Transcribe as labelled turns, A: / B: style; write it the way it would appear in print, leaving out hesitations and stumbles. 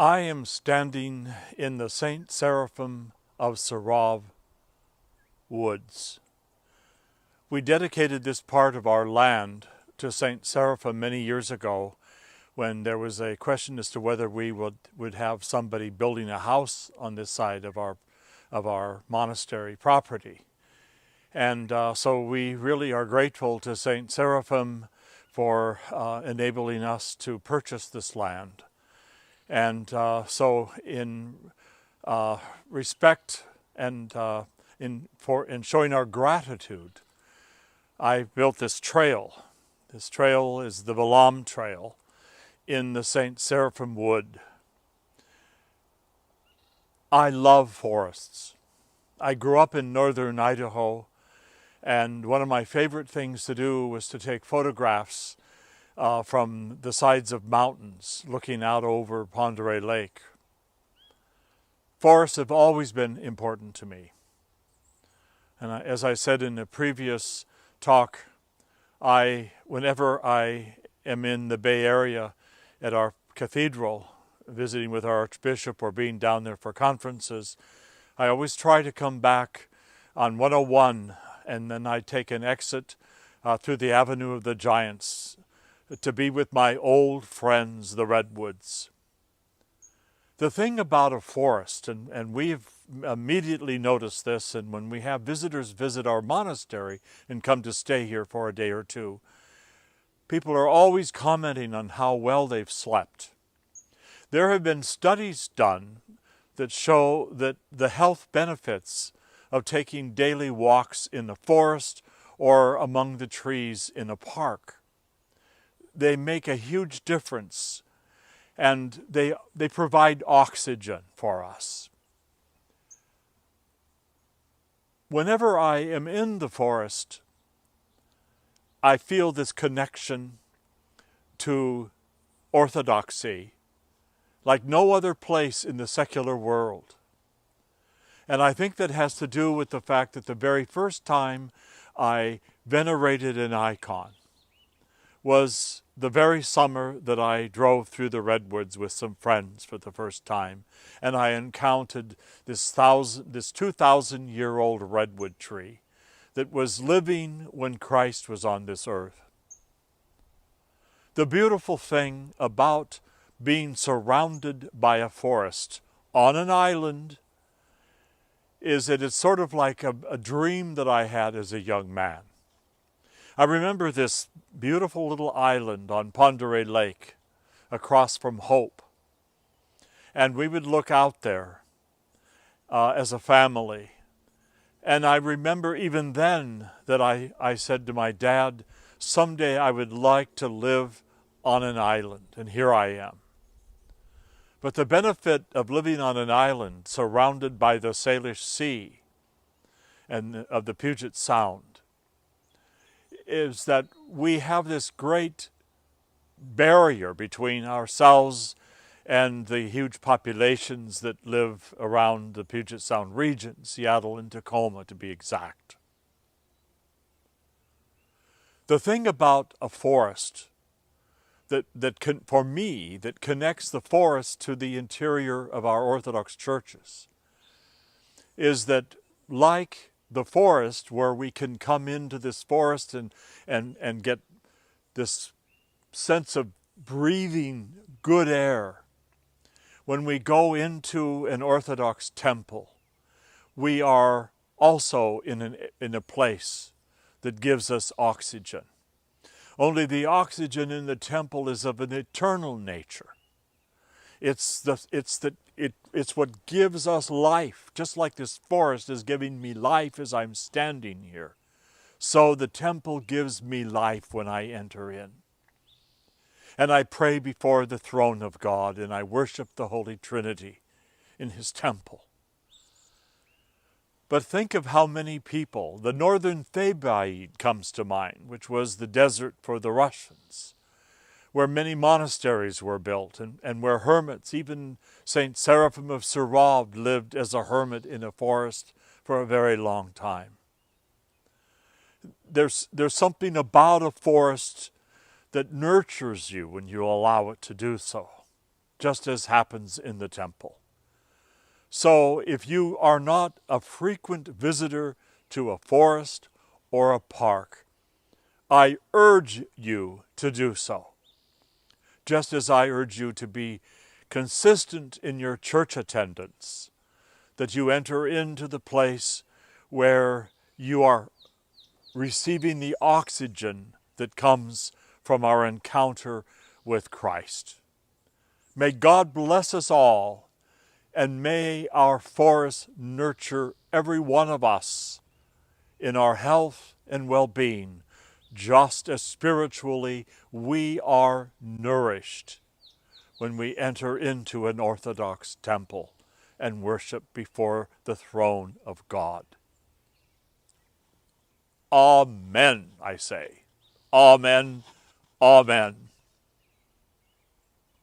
A: I am standing in the Saint Seraphim of Sarov woods. We dedicated this part of our land to Saint Seraphim many years ago when there was a question as to whether we would have somebody building a house on this side of our monastery property. And so we really are grateful to Saint Seraphim for enabling us to purchase this land. And so in respect and in showing our gratitude, I built this trail. This trail is the Vashon Trail in the Saint Seraphim Wood. I love forests. I grew up in northern Idaho, and one of my favorite things to do was to take photographs from the sides of mountains looking out over Pend Oreille Lake. Forests have always been important to me. And as I said in a previous talk, whenever I am in the Bay Area at our cathedral, visiting with our Archbishop or being down there for conferences, I always try to come back on 101, and then I take an exit through the Avenue of the Giants to be with my old friends, the redwoods. The thing about a forest, and we've immediately noticed this, and when we have visitors visit our monastery and come to stay here for a day or two, people are always commenting on how well they've slept. There have been studies done that show that the health benefits of taking daily walks in the forest or among the trees in a park, they make a huge difference, and they provide oxygen for us. Whenever I am in the forest, I feel this connection to orthodoxy like no other place in the secular world. And I think that has to do with the fact that the very first time I venerated an icon was the very summer that I drove through the redwoods with some friends for the first time, and I encountered this 2,000-year-old redwood tree that was living when Christ was on this earth. The beautiful thing about being surrounded by a forest on an island is that it's sort of like a dream that I had as a young man. I remember this beautiful little island on Pend Oreille Lake across from Hope. And we would look out there as a family. And I remember even then that I said to my dad, someday I would like to live on an island, and here I am. But the benefit of living on an island surrounded by the Salish Sea and of the Puget Sound is that we have this great barrier between ourselves and the huge populations that live around the Puget Sound region, Seattle and Tacoma to be exact. The thing about a forest for me, that connects the forest to the interior of our Orthodox churches is that, like the forest, where we can come into this forest and get this sense of breathing good air, when we go into an Orthodox temple, we are also in a place that gives us oxygen. Only the oxygen in the temple is of an eternal nature. It's what gives us life. Just like this forest is giving me life as I'm standing here, so the temple gives me life when I enter in. And I pray before the throne of God, and I worship the Holy Trinity in His temple. But think of how many people, the northern Thebaid comes to mind, which was the desert for the Russians, where many monasteries were built and where hermits, even Saint Seraphim of Sarov lived as a hermit in a forest for a very long time. There's something about a forest that nurtures you when you allow it to do so. just as happens in the temple. So if you are not a frequent visitor to a forest or a park, I urge you to do so, just as I urge you to be consistent in your church attendance, that you enter into the place where you are receiving the oxygen that comes from our encounter with Christ. May God bless us all, and may our forests nurture every one of us in our health and well-being, just as spiritually we are nourished when we enter into an Orthodox temple and worship before the throne of God. Amen, I say. Amen. Amen.